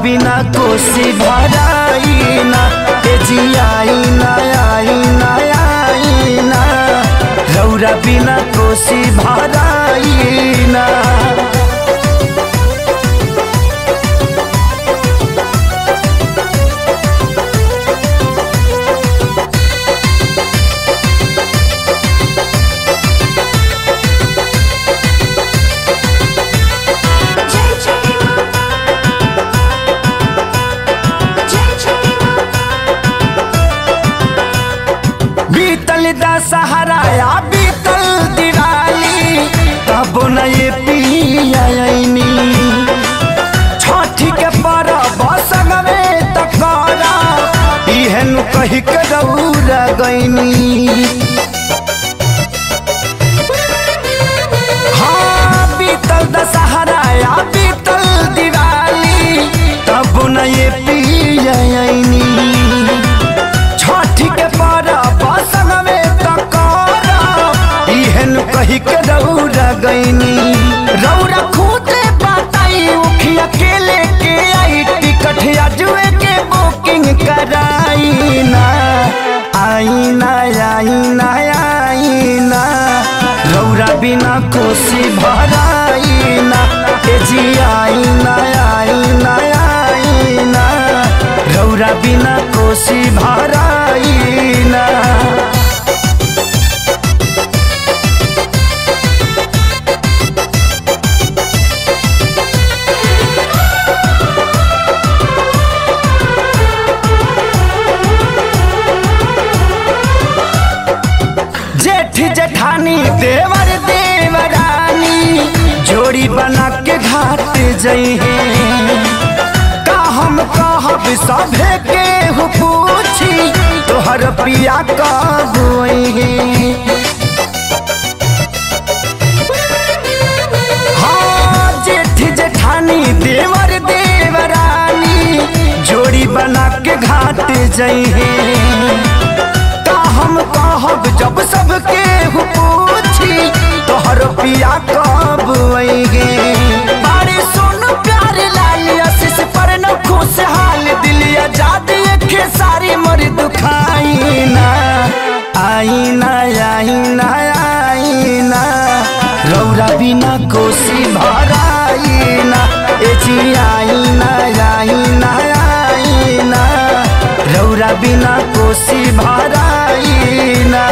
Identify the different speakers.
Speaker 1: बिना कोसी भराई ना, ए जी आई ना आई ना आई ना, रौरा बिना कोसी भराई ना। बीतल दशहरा या बीतल दिवाली तब न ये पियानी, छठी के परब संगमे तकरा इहन कही के रौरा गईनी। हाँ बीतल दशहरा या बीतल दिवाली तब न ये पियानी, छठी के परब संगमे तकरा इहन कही के रौरा गईनी। रौरा खुदे बताई उखिया के लेके आई, टिकट अजुए के बुकिंग कराई ना, आई ना आई ना आई ना, रौरा बिना कोसी भराई ना, ए जी आई ना आई ना आई ना, रौरा बिना कोसी भराई ना। जेठ जेठानी देवर देवरानी जोड़ी बना के घाट जई है, का हम कहब सभे के हो पूछी तोहर पिया कब है। हाँ जेठ जेठानी देवर देवरानी जोड़ी बना के घाट जई है, हम कहब जब सबके हो पूछी तोहर पिया कब आएंगे। बारे सुन प्यार लाल आशीष पर न खुशहाल दिलिया जाद के सारी मर दुखाई ना, आई ना आई ना आई ना, रौरा बिना कोसी भराई ना, ए जी आई ना आई ना आई ना, रौरा बिना कोसी भराई ना।